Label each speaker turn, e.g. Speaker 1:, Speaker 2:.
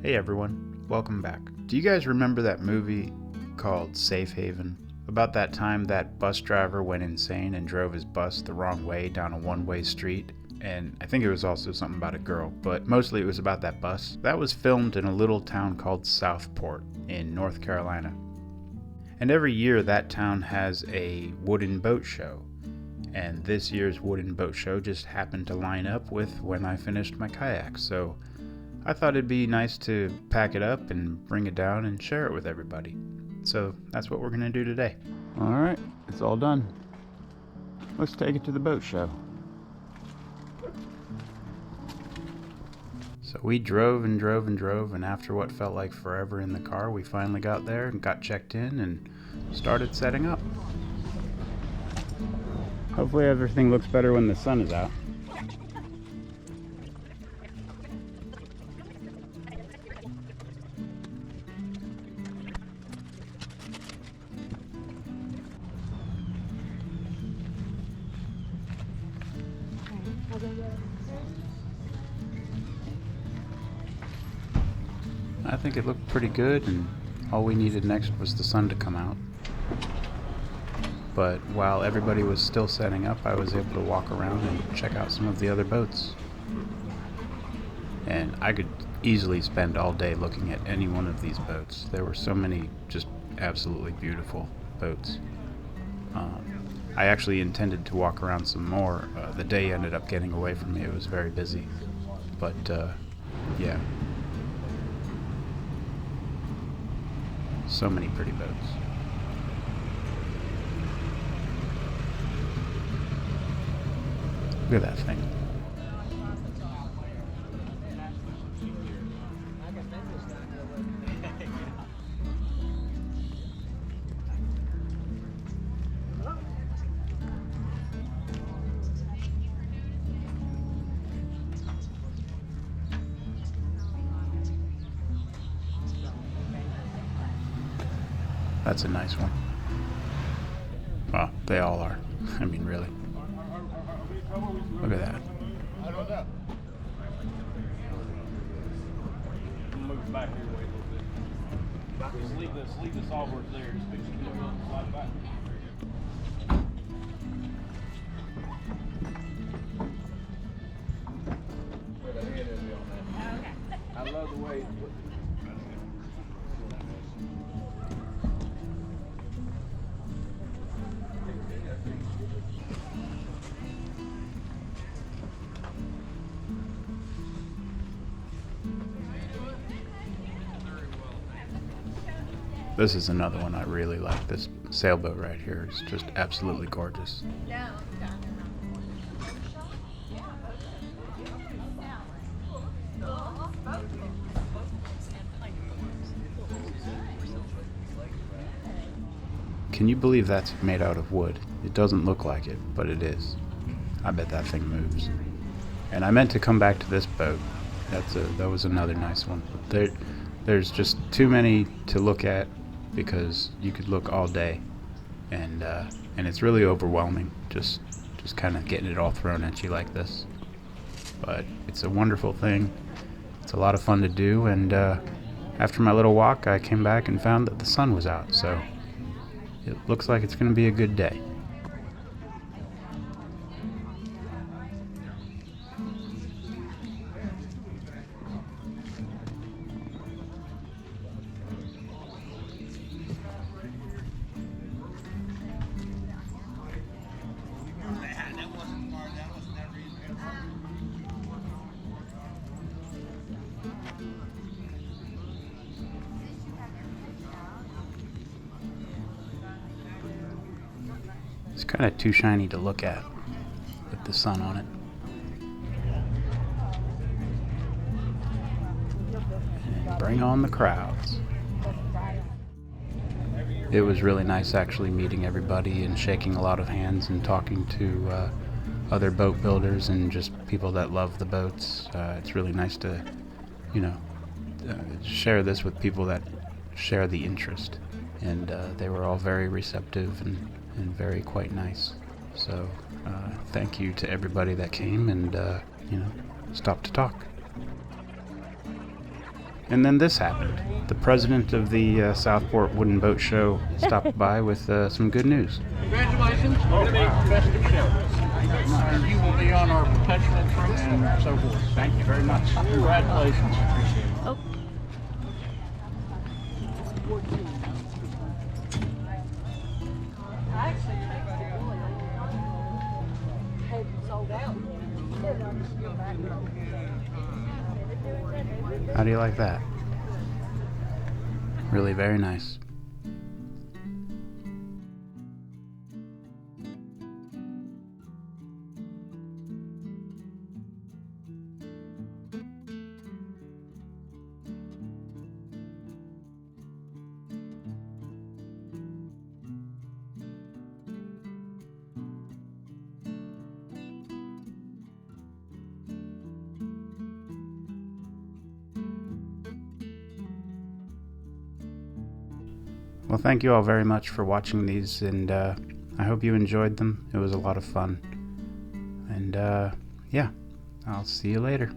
Speaker 1: Hey everyone, welcome back. Do you guys remember that movie called Safe Haven? About that time that bus driver went insane and drove his bus the wrong way down a one-way street. And I think it was also something about a girl, but mostly it was about that bus. That was filmed in a little town called Southport in North Carolina. And every year that town has a wooden boat show. And this year's wooden boat show just happened to line up with when I finished my kayak. So I thought it'd be nice to pack it up and bring it down and share it with everybody. So that's what we're gonna do today. All right, it's all done. Let's take it to the boat show. So we drove and drove and drove, and after what felt like forever in the car, we finally got there and got checked in and started setting up. Hopefully everything looks better when the sun is out. I think it looked pretty good, and all we needed next was the sun to come out. But while everybody was still setting up, I was able to walk around and check out some of the other boats. And I could easily spend all day looking at any one of these boats. There were so many just absolutely beautiful boats. I actually intended to walk around some more. The day ended up getting away from me. It was very busy. But yeah. So many pretty boats. Look at that thing. That's a nice one. Well, they all are. I mean, really. Look at that.
Speaker 2: Move back here way a little bit. Just leave this all over there. Just fix it up and slide back. Where the head is on that. Okay. I love the way.
Speaker 1: This is another one I really like. This sailboat right here is just absolutely gorgeous. Can you believe that's made out of wood? It doesn't look like it, but it is. I bet that thing moves. And I meant to come back to this boat. That was another nice one. There's just too many to look at because you could look all day, and it's really overwhelming just kind of getting it all thrown at you like this. But it's a wonderful thing. It's a lot of fun to do, and after my little walk, I came back and found that the sun was out, so it looks like it's going to be a good day. It's kind of too shiny to look at with the sun on it. And bring on the crowds. It was really nice actually meeting everybody and shaking a lot of hands and talking to other boat builders and just people that love the boats. It's really nice to, share this with people that share the interest. And they were all very receptive and very quite nice. So thank you to everybody that came and stopped to talk. And then this happened. The president of the Southport Wooden Boat Show stopped by with some good news.
Speaker 2: Congratulations, you're going to be best of show. And you will be on our perpetual troops and so forth. Thank you very much. Congratulations. Appreciate it.
Speaker 3: Oh.
Speaker 1: How do you like that? Really very nice. Well, thank you all very much for watching these, and I hope you enjoyed them. It was a lot of fun. And yeah, I'll see you later.